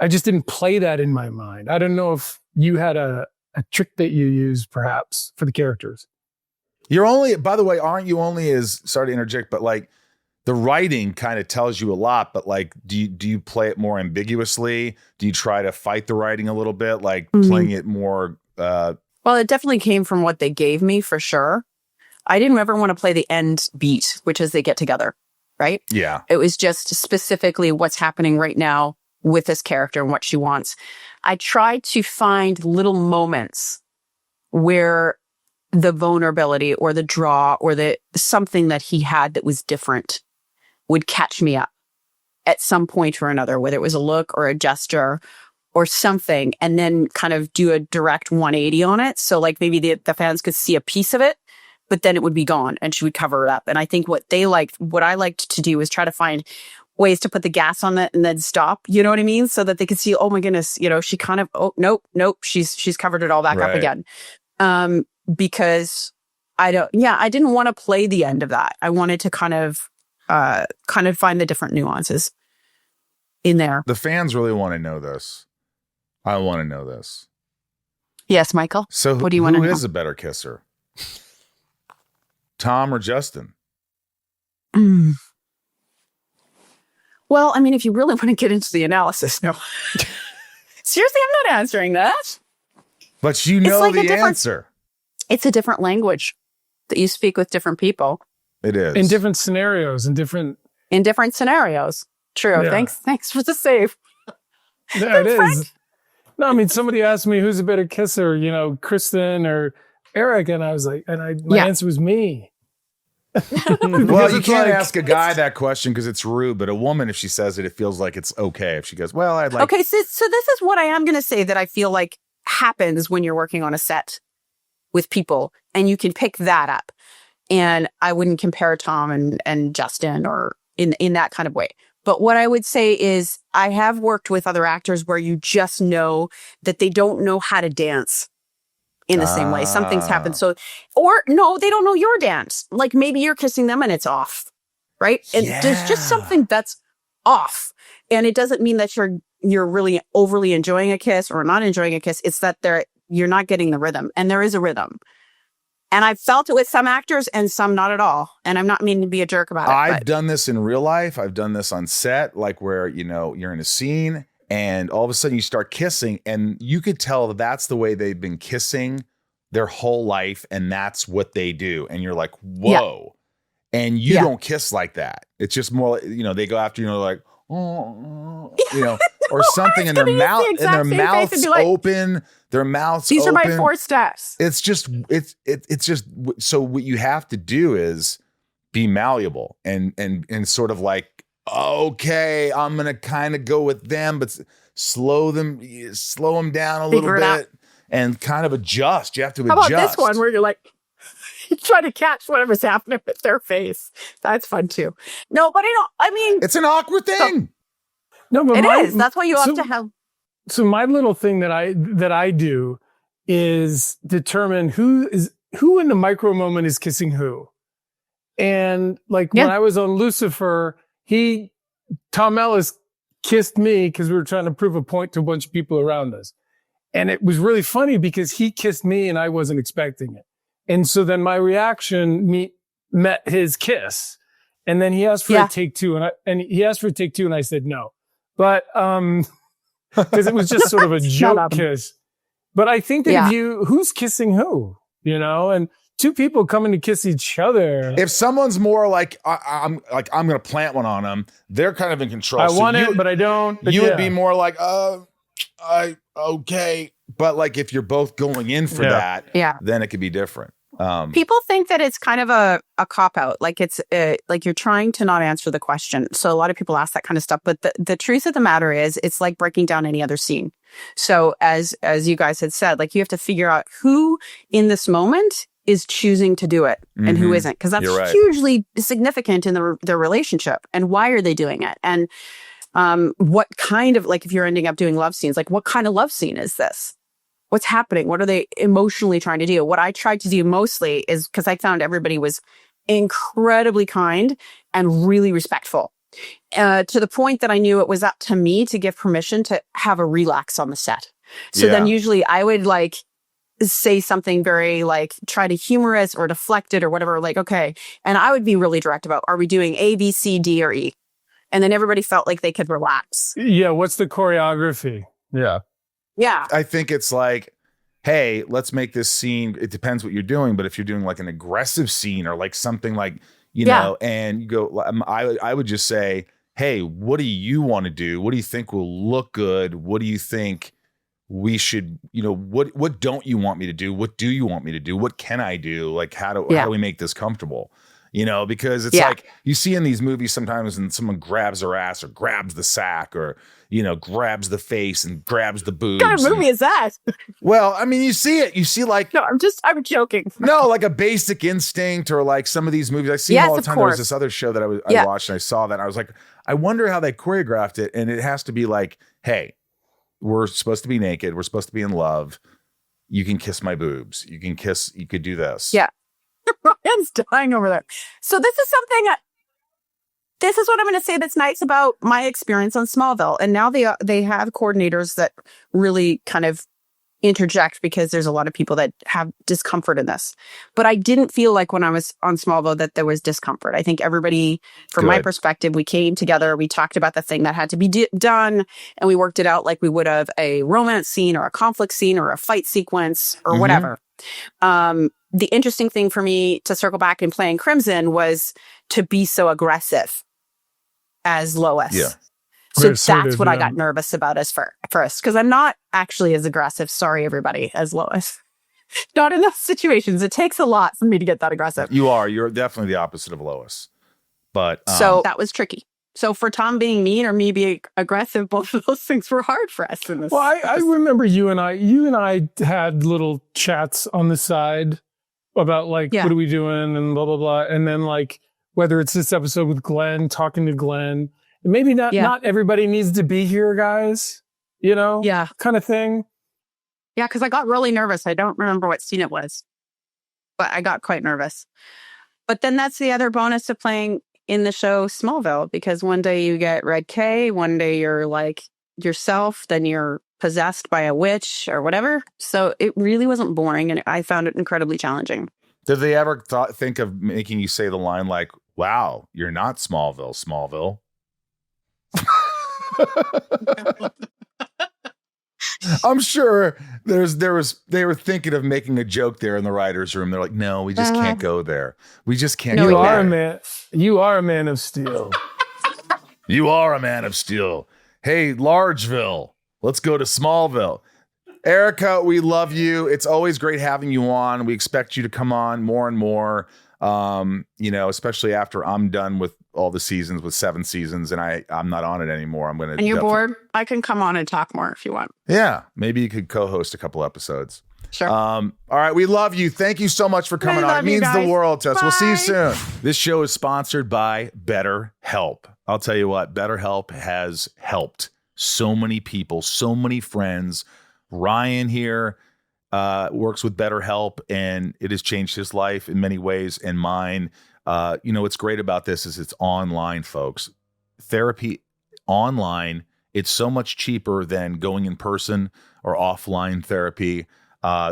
I just didn't play that in my mind. I don't know if you had a trick that you used perhaps for the characters. By the way, aren't you only sorry to interject, but the writing kind of tells you a lot, but do you play it more ambiguously? Do you try to fight the writing a little bit, playing it more? Well, it definitely came from what they gave me for sure. I didn't ever want to play the end beat, which is they get together, right? Yeah. It was just specifically what's happening right now with this character and what she wants. I tried to find little moments where the vulnerability or the draw or the something that he had that was different would catch me up at some point or another, whether it was a look or a gesture or something, and then kind of do a direct 180 on it. So like maybe the fans could see a piece of it, but then it would be gone and she would cover it up. And I think what I liked to do was try to find ways to put the gas on it and then stop, you know what I mean? So that they could see, oh my goodness, she kind of, oh, nope, she's covered it all back up again. Because I didn't want to play the end of that. I wanted to kind of find the different nuances in there. The fans really want to know this. I want to know this. Yes, Michael. So what do you want to know? Who is a better kisser? Tom or Justin? Well, I mean, if you really want to get into the analysis, no. Seriously, I'm not answering that. But you know like the answer. It's a different language that you speak with different people. It is. In different scenarios, in different scenarios. True. Yeah. Thanks for the save. Yeah, it is. No, I mean, somebody asked me who's a better kisser, Kristen or Eric, and I was like, my answer was me. Well, you can't ask a guy that question because it's rude, but a woman, if she says it, it feels like it's okay. If she goes, well, I'd like... Okay, so this is what I am going to say that I feel like happens when you're working on a set with people, and you can pick that up. And I wouldn't compare Tom and Justin or in that kind of way. But what I would say is I have worked with other actors where you just know that they don't know how to dance in the same way. Something's happened. So, or no, they don't know your dance. Like maybe you're kissing them and it's off, right? And there's just something that's off. And it doesn't mean that you're really overly enjoying a kiss or not enjoying a kiss. It's that you're not getting the rhythm, and there is a rhythm. And I've felt it with some actors and some not at all. And I'm not meaning to be a jerk about it. I've done this in real life. I've done this on set, like where, you're in a scene and all of a sudden you start kissing and you could tell that's the way they've been kissing their whole life. And that's what they do. And you're like, whoa. Yeah. And you don't kiss like that. It's just more, they go after, like, oh, or something, and their mouths open. Their mouths These open. Are my 4 steps. It's just so what you have to do is be malleable and sort of like, okay, I'm gonna kind of go with them, but slow them down a little bit and kind of adjust. You have to adjust. How about this one where you're like, you try to catch whatever's happening with their face? That's fun too. No, but it's an awkward thing. No, but it is. That's why you have to have. So my little thing that I do is determine who in the micro moment is kissing who. And like when I was on Lucifer, Tom Ellis kissed me because we were trying to prove a point to a bunch of people around us. And it was really funny because he kissed me and I wasn't expecting it. And so then my reaction met his kiss. And then he asked for a take 2 and he asked for a take 2 and I said no. But because it was just sort of a joke kiss. But I think that who's kissing who, and 2 people coming to kiss each other. If someone's more like, I'm going to plant one on them, they're kind of in control. I want it, but I don't. But you would be more like, okay. But like if you're both going in for that, then it could be different. People think that it's kind of a cop-out, like it's like you're trying to not answer the question. So a lot of people ask that kind of stuff. But the truth of the matter is it's like breaking down any other scene. So as you guys had said, like you have to figure out who in this moment is choosing to do it and who isn't. Because that's hugely significant in their relationship. And why are they doing it? And what kind of, like if you're ending up doing love scenes, like what kind of love scene is this? What's happening? What are they emotionally trying to do? What I tried to do mostly is because I found everybody was incredibly kind and really respectful to the point that I knew it was up to me to give permission to have a relax on the set. So then usually I would like say something very like try to humorous or deflect it or whatever, like, okay. And I would be really direct about, are we doing A, B, C, D, or E? And then everybody felt like they could relax. Yeah. What's the choreography? Yeah. Yeah. I think it's like, hey, let's make this scene. It depends what you're doing, but if you're doing like an aggressive scene or like something like, you know, and you go, I would just say, hey, what do you want to do? What do you think will look good? What do you think we should, you know, what don't you want me to do? What do you want me to do? What can I do? Like, how do we make this comfortable? You know, because it's like you see in these movies sometimes and someone grabs her ass or grabs the sack or, you know, grabs the face and grabs the boobs. What kind of movie is that? Well, I mean, you see it. You see like. No, I'm joking. No, like a Basic Instinct or like some of these movies. I see them all the time. There was this other show that I watched and I saw that. And I was like, I wonder how they choreographed it. And it has to be like, hey, we're supposed to be naked. We're supposed to be in love. You can kiss my boobs. You could do this. Yeah. Ryan's dying over there. So this is what I'm going to say that's nice about my experience on Smallville. And now they have coordinators that really kind of interject because there's a lot of people that have discomfort in this. But I didn't feel like when I was on Smallville that there was discomfort. I think everybody, from my perspective, we came together, we talked about the thing that had to be done, and we worked it out like we would have a romance scene or a conflict scene or a fight sequence or whatever. The interesting thing for me to circle back and playing Crimson was to be so aggressive as Lois. Yeah. So that's what I got nervous about as first, because I'm not actually as aggressive, sorry everybody, as Lois. Not in those situations. It takes a lot for me to get that aggressive. You're definitely the opposite of Lois. But so that was tricky. So for Tom being mean or me being aggressive, both of those things were hard for us in this. Well, I remember you and I had little chats on the side about like, what are we doing and blah, blah, blah. And then like, whether it's this episode with Glenn, talking to Glenn, maybe not everybody needs to be here, guys, you know, kind of thing. Yeah. Cause I got really nervous. I don't remember what scene it was, but I got quite nervous. But then that's the other bonus of playing in the show Smallville, because one day you get Red K, one day you're like yourself, then you're possessed by a witch or whatever. So it really wasn't boring, and I found it incredibly challenging. Did they ever think of making you say the line like, wow, you're not Smallville? I'm sure they were thinking of making a joke there in the writer's room. They're like, no, we just can't go there. We just can't go there. You are a man of steel. You are a man of steel. Hey, Largeville, let's go to Smallville. ERICA, we love you. It's always great having you on. We expect you to come on more and more. You know, especially after I'm done with all the seasons, with 7 seasons, and I'm not on it anymore. And you're bored? I can come on and talk more if you want. Yeah, maybe you could co-host a couple episodes. Sure. All right, we love you. Thank you so much for coming on. It means the world to us. Bye. We'll see you soon. This show is sponsored by BetterHelp. I'll tell you what, BetterHelp has helped so many people, so many friends. Ryan here works with BetterHelp, and it has changed his life in many ways and mine. You know, what's great about this is it's online, folks. Therapy online, it's so much cheaper than going in person or offline therapy.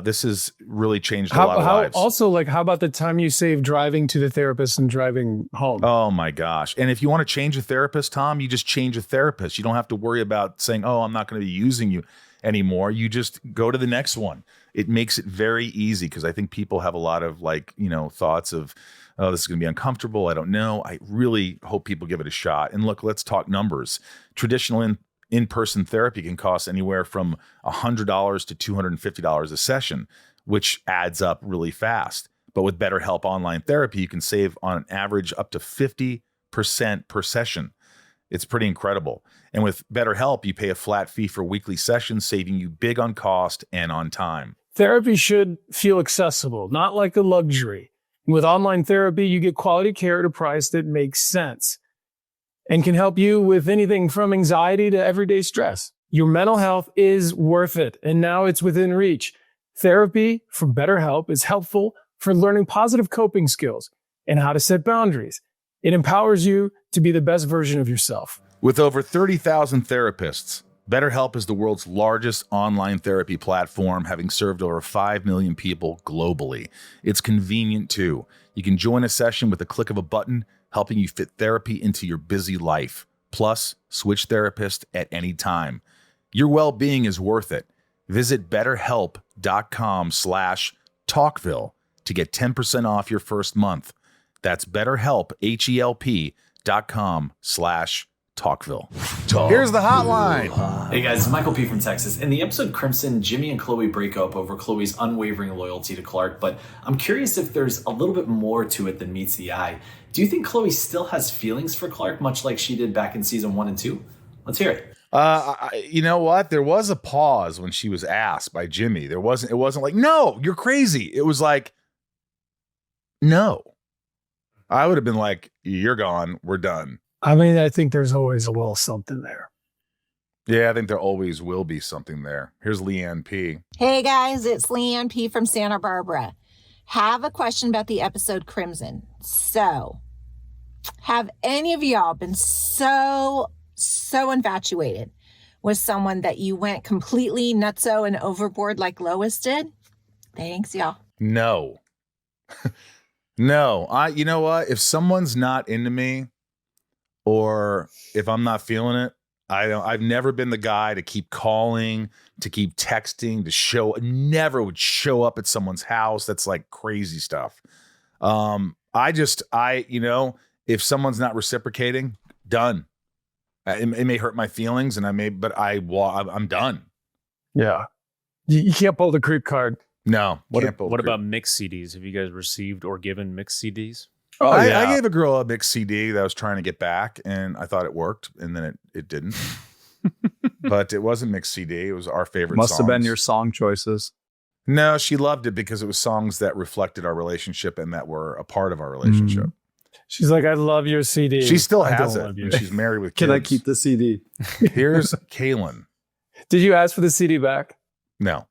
This has really changed a lot of lives. Also, like, how about the time you save driving to the therapist and driving home? Oh, my gosh. And if you want to change a therapist, Tom, you just change a therapist. You don't have to worry about saying, oh, I'm not going to be using you anymore. You just go to the next one. It makes it very easy, because I think people have a lot of thoughts of, oh, this is going to be uncomfortable. I don't know. I really hope people give it a shot. And look, let's talk numbers. Traditional in-person therapy can cost anywhere from $100 to $250 a session, which adds up really fast. But with BetterHelp Online Therapy, you can save on average up to 50% per session. It's pretty incredible. And with BetterHelp, you pay a flat fee for weekly sessions, saving you big on cost and on time. Therapy should feel accessible, not like a luxury. With online therapy, you get quality care at a price that makes sense and can help you with anything from anxiety to everyday stress. Your mental health is worth it, and now it's within reach. Therapy from BetterHelp is helpful for learning positive coping skills and how to set boundaries. It empowers you to be the best version of yourself. With over 30,000 therapists, BetterHelp is the world's largest online therapy platform, having served over 5 million people globally. It's convenient, too. You can join a session with a click of a button, helping you fit therapy into your busy life. Plus, switch therapist at any time. Your well-being is worth it. Visit BetterHelp BetterHelp.com/talkville to get 10% off your first month. That's BetterHelp, HELP.com/talkville. Here's the hotline. Hey guys, it's Michael P from Texas. In the episode Crimson, Jimmy and Chloe break up over Chloe's unwavering loyalty to Clark, but I'm curious if there's a little bit more to it than meets the eye. Do you think Chloe still has feelings for Clark, much like she did back in season 1 and 2? Let's hear it. You know what? There was a pause when she was asked by Jimmy. It wasn't like, no, you're crazy. It was like, no. I would have been like, you're gone. We're done. I mean, I think there's always a little something there. Yeah, I think there always will be something there. Here's Leanne P. Hey guys, it's Leanne P from Santa Barbara. Have a question about the episode Crimson. So, have any of y'all been so infatuated with someone that you went completely nutso and overboard like Lois did? Thanks, y'all. No. No. You know what? If someone's not into me or if I'm not feeling it, I've never been the guy to keep calling, to keep texting, never would show up at someone's house. That's like crazy stuff. If someone's not reciprocating, done. It may hurt my feelings, but I'm done. Yeah, you can't pull the creep card. No. What about mixed CDs? Have you guys received or given mixed CDs? Oh, I gave a girl a mixed CD that I was trying to get back, and I thought it worked, and then it didn't. But it wasn't mixed CD. It was our favorite. Must have been your song choices. No, she loved it because it was songs that reflected our relationship and that were a part of our relationship. She's like, I love your CD. She still has it. And she's married with kids. Can I keep the CD? Here's Kaylin. Did you ask for the CD back? No.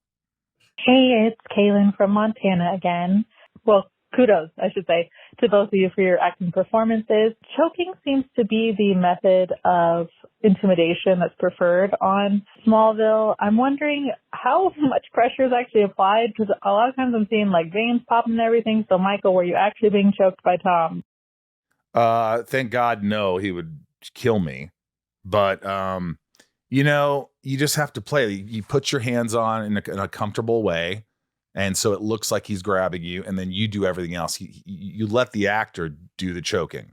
Hey, it's Kaylin from Montana again. Well, kudos, I should say, to both of you for your acting performances. Choking seems to be the method of intimidation that's preferred on Smallville. I'm wondering how much pressure is actually applied, because a lot of times I'm seeing like veins popping and everything. So, Michael, were you actually being choked by Tom? Thank God, no, he would kill me. But, you just have to play. You put your hands on in a comfortable way. And so it looks like he's grabbing you, and then you do everything else. You let the actor do the choking,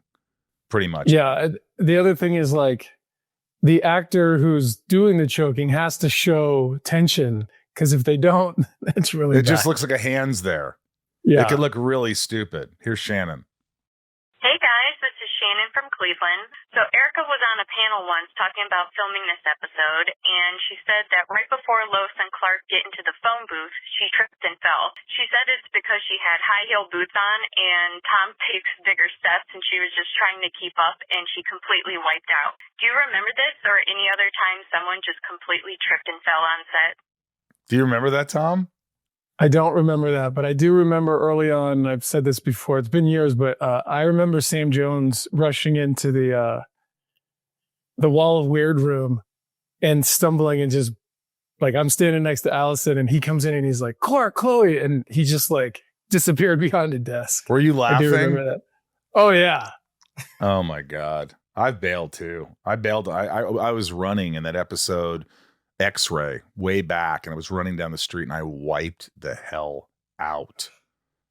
pretty much. Yeah. The other thing is like the actor who's doing the choking has to show tension, because if they don't, that's really bad. Just looks like a hand's there. Yeah. It could look really stupid. Here's Shannon. Hey guys, this is Shannon from Cleveland. So ERICA was on a panel once talking about filming this episode, and she said that right before Lois and Clark get into the phone booth, she tripped and fell. She said it's because she had high-heel boots on, and Tom takes bigger steps, and she was just trying to keep up, and she completely wiped out. Do you remember this, or any other time someone just completely tripped and fell on set? Do you remember that, Tom? I don't remember that, but I do remember early on, I've said this before, it's been years, but I remember Sam Jones rushing into the Wall of Weird room and stumbling, and just like, I'm standing next to Allison and he comes in and he's like, Clark, Chloe, and he just like disappeared behind a desk. Were you laughing? I do remember that. Oh yeah. Oh my God. I've bailed too. I was running in that episode X-Ray way back, and I was running down the street and I wiped the hell out.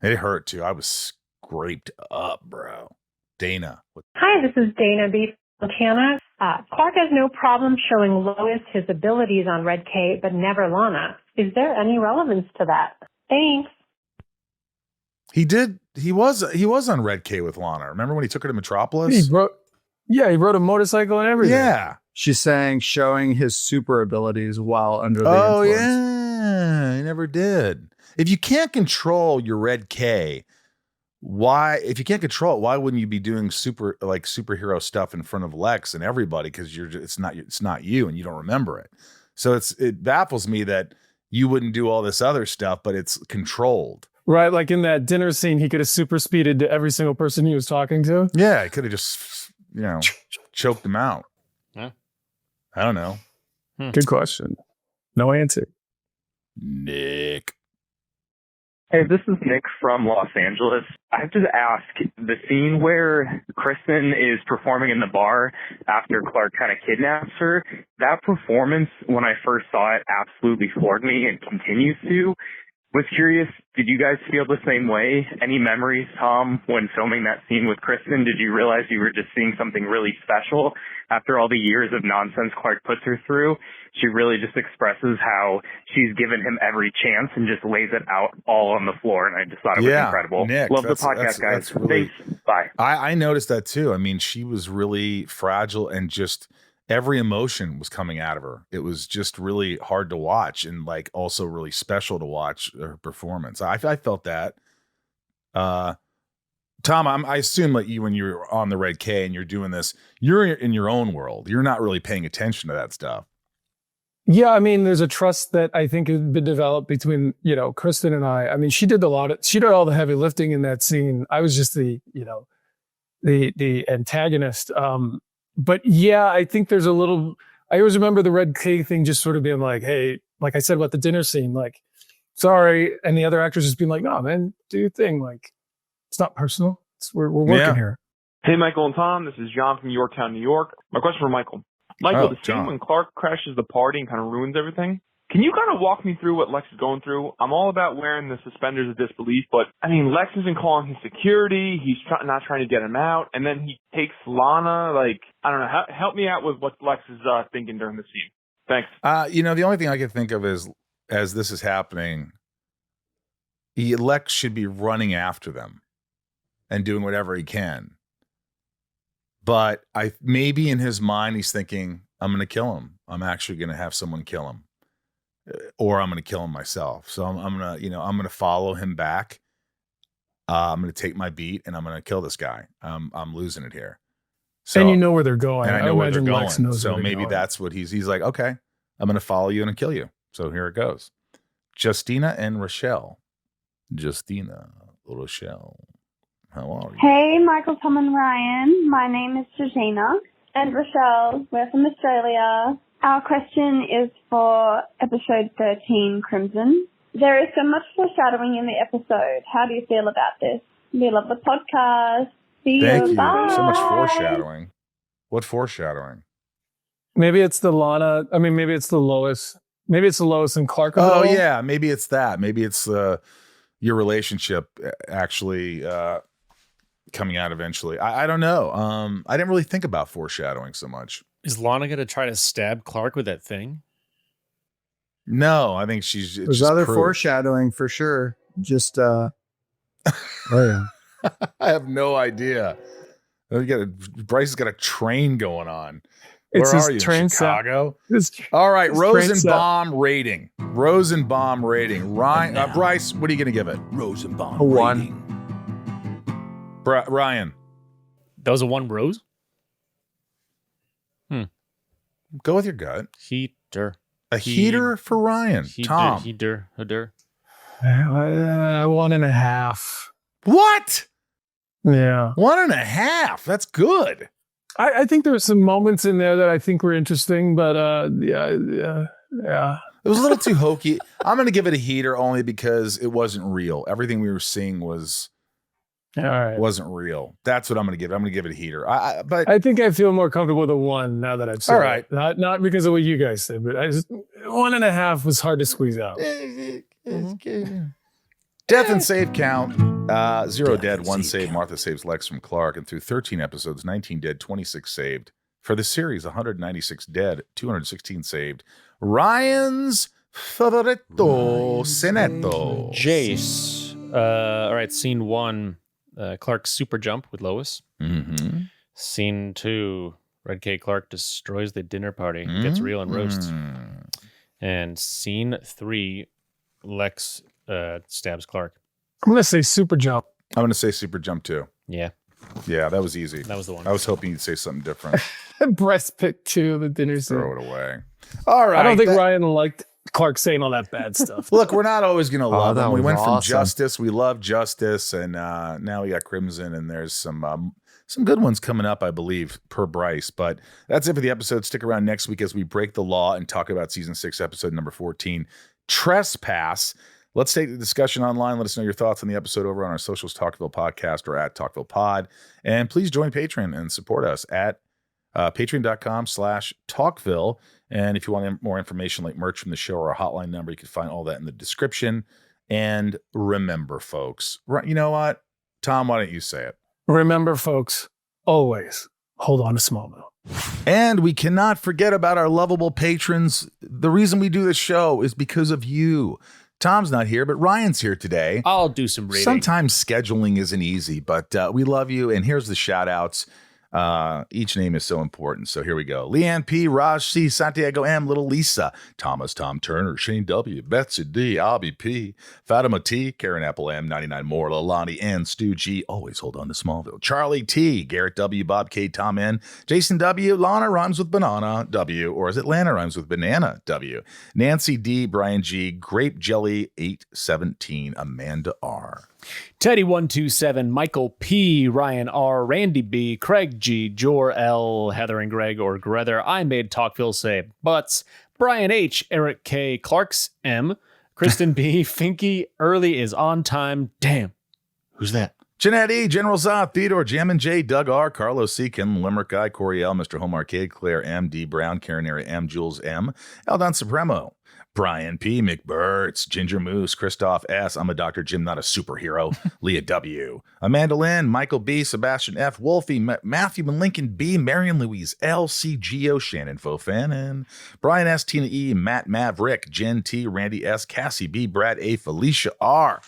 It hurt too. I was scraped up, bro. Dana. Hi, this is Dana B. from Montana. Clark has no problem showing Lois his abilities on Red K, but never Lana. Is there any relevance to that? Thanks. He did. He was on Red K with Lana. Remember when he took her to Metropolis? He rode a motorcycle and everything. Yeah. She's saying showing his super abilities while under the influence. Oh, yeah. He never did. If you can't control your Red K, if you can't control it, why wouldn't you be doing superhero stuff in front of Lex and everybody? Because it's not you and you don't remember it. So it baffles me that you wouldn't do all this other stuff, but it's controlled. Right, like in that dinner scene, he could have super speeded to every single person he was talking to. Yeah, he could have just, choked them out. Huh? I don't know. Good question. No answer. Nick. Hey, this is Nick from Los Angeles. I have to ask, the scene where Kristen is performing in the bar after Clark kind of kidnaps her, that performance, when I first saw it, absolutely floored me and continues to. Was curious, did you guys feel the same way? Any memories, Tom, when filming that scene with Kristen? Did you realize you were just seeing something really special after all the years of nonsense Clark puts her through? She really just expresses how she's given him every chance and just lays it out all on the floor. And I just thought it was incredible. Nick, love the podcast, guys. Really, thanks. Bye. I noticed that too. I mean, she was really fragile and just every emotion was coming out of her. It was just really hard to watch and like also really special to watch her performance. I felt that. Tom, I assume that you, when you're on the Red K and you're doing this, you're in your own world. You're not really paying attention to that stuff. Yeah, I mean, there's a trust that I think has been developed between, Kristen and I. I mean, she did all the heavy lifting in that scene. I was just the antagonist. But yeah, I think there's a little, I always remember the Red K thing just sort of being like, hey, like I said about the dinner scene, like, sorry. And the other actors just being like, no, man, do your thing. Like, it's not personal. We're working here. Hey, Michael and Tom, this is John from Yorktown, New York. My question for Michael. Michael, the scene when Clark crashes the party and kind of ruins everything, can you kind of walk me through what Lex is going through? I'm all about wearing the suspenders of disbelief, but I mean, Lex isn't calling his security. He's not trying to get him out. And then he takes Lana. Like, I don't know. Help me out with what Lex is thinking during the scene. Thanks. The only thing I can think of is, as this is happening, Lex should be running after them and doing whatever he can. But maybe in his mind, he's thinking, I'm going to kill him. I'm actually going to have someone kill him. Or I'm going to kill him myself. So I'm going to follow him back. I'm going to take my beat and I'm going to kill this guy. I'm losing it here. So, and you know where they're going. And I know where they're going. Lex knows so maybe that's what he's like, okay, I'm going to follow you and kill you. So here it goes. Justina and Rochelle. Justina, Rochelle. How are you? Hey, Michael, Tom, and Ryan. My name is Georgina and Rochelle. We're from Australia. Our question is for episode 13, Crimson. There is so much foreshadowing in the episode. How do you feel about this? We love the podcast. See you. Thank you. Bye. So much foreshadowing. What foreshadowing? Maybe it's the Lana. I mean, maybe it's the Lois. Maybe it's the Lois and Clark. Oh, yeah. Maybe it's that. Maybe it's your relationship actually coming out eventually. I don't know. I didn't really think about foreshadowing so much. Is Lana going to try to stab Clark with that thing? No, I think there's other foreshadowing for sure. Just oh yeah. I have no idea. Bryce has got a train going on. It's Where are you? Train Chicago. All right, Rosenbaum rating. Rosenbaum rating. Ryan, Bryce, what are you going to give it? Rosenbaum a 1. rating. Ryan, that was a 1 rose. Go with your gut. Heater. A heater for Ryan. Tom. Heater. 1.5. What? Yeah. 1.5. That's good. I think there were some moments in there that I think were interesting, but yeah. It was a little too hokey. I'm going to give it a heater only because it wasn't real. Everything we were seeing wasn't real. That's what I'm going to give it. I'm going to give it a heater. But I think I feel more comfortable with a 1 now that I've said it. Not because of what you guys said, but 1.5 was hard to squeeze out. Death and save count. 0 dead, 1 saved. Martha saves Lex from Clark. And through 13 episodes, 19 dead, 26 saved. For the series, 196 dead, 216 saved. Ryan's favorito Seneto. Jace. All right, scene 1. Clark's super jump with Lois. Mm-hmm. Scene 2, Red K. Clark destroys the dinner party, gets real and roasts. And scene 3, Lex stabs Clark. I'm going to say super jump. I'm going to say super jump too. Yeah. Yeah, that was easy. That was the one. I was hoping you'd say something different. Breast pick 2, the dinner scene. Throw it away. All right. I don't think Ryan liked Clark saying all that bad stuff. Look, we're not always going to love them. We went awesome. from Justice. We love Justice. And now we got Crimson. And there's some good ones coming up, I believe, per Bryce. But that's it for the episode. Stick around next week as we break the law and talk about season 6, episode number 14, Trespass. Let's take the discussion online. Let us know your thoughts on the episode over on our socials, Talkville Podcast or at Talkville Pod. And please join Patreon and support us at patreon.com/Talkville. And if you want more information like merch from the show or a hotline number, you can find all that in the description. And remember, folks, right? You know what? Tom, why don't you say it? Remember, folks, always hold on to Smallville. And we cannot forget about our lovable patrons. The reason we do this show is because of you. Tom's not here, but Ryan's here today. I'll do some reading. Sometimes scheduling isn't easy, but we love you. And here's the shout outs. Each name is so important. So here we go. Leanne P, Raj C, Santiago M, Little Lisa, ThomasTomTurner, Shane W, BetsyD, Abhi P, Fatima T, KarenApple M, 99 more, Leilani N, Stu G, always hold on to Smallville, Charlie T, Garrett W, Bob K, Tom N, Jason W, Lana rhymes with banana W, or is it Lana rhymes with banana W, Nancy D, Brian G, Grape Jelly 817, Amanda R. Teddy127, Michael P, Ryan R, Randy B, Craig G, Jor L, Heather and Greg or Grether, I made Talkville say butts, Brian H, Eric K, Clarks M, Kristen B, Finky, Early is on time. Damn. Who's that? Jeanette E, General Zod, Theodore, Jammin J, Doug R, Carlos C, Kim Limerick Guy, Corey L, Mr. Home Arcade, Claire M, D Brown, Karen Area M, Jules M, Eldon Supremo, Brian P, McBurts, Ginger Moose, Christoph S, I'm a Dr. Jim, not a superhero, Leah W, Amanda Lynn, Michael B, Sebastian F, Wolfie, Matthew and Lincoln B, Marion Louise L, C, Geo, Shannon Fofan, and Brian S, Tina E, Matt Maverick, Jen T, Randy S, Cassie B, Brad A, Felicia R.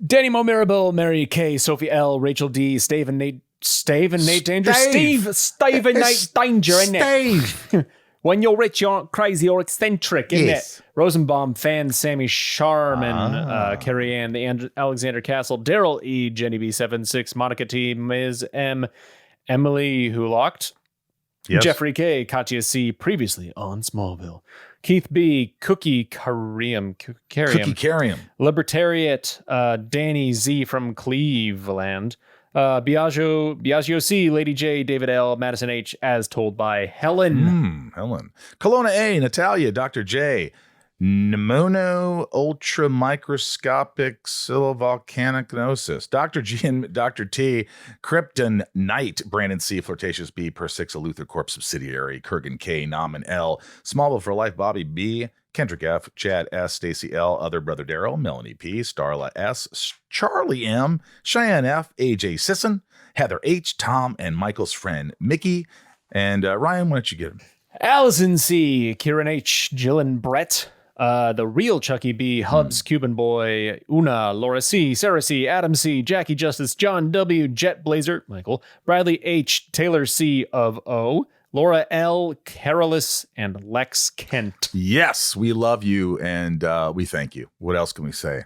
Danny Mo Mirabel, Mary K, Sophie L, Rachel D, Steve and Nate Danger, Steve and Nate Danger, isn't it? When you're rich, you aren't crazy or eccentric, isn't it? Rosenbaum, fan, Sammy Sharman, Carrie Ann, the Alexander Castle, Daryl E, Jenny B76, Monica T, Ms. M, Emily Who Locked, Jeffrey K, Katya C, previously on Smallville, Keith B, Cookie Carrium, Libertariat, Danny Z from Cleveland, Biagio C, Lady J, David L, Madison H, as told by Helen. Helen. Kelowna A, Natalia, Dr. J, Pneumono ultramicroscopic volcanicnosis, Dr. G and Dr. T, Krypton Knight, Brandon C, Flirtatious B, Per 6, a Luther Corp subsidiary, Kurgan K, Naman L, Smallville for Life, Bobby B, Kendrick F, Chad S, Stacy L, Other Brother Daryl, Melanie P, Starla S, Charlie M, Cheyenne F, AJ Sisson, Heather H, Tom, and Michael's friend Mickey. And Ryan, why don't you get him? Allison C, Kieran H, Jillian Brett, the real Chucky B, Hubs, Cuban Boy, Una, Laura C, Sarah C, Adam C, Jackie Justice, John W, Jet Blazer, Michael, Bradley H, Taylor C of O, Laura L, Carolus, and Lex Kent. Yes, we love you and we thank you. What else can we say?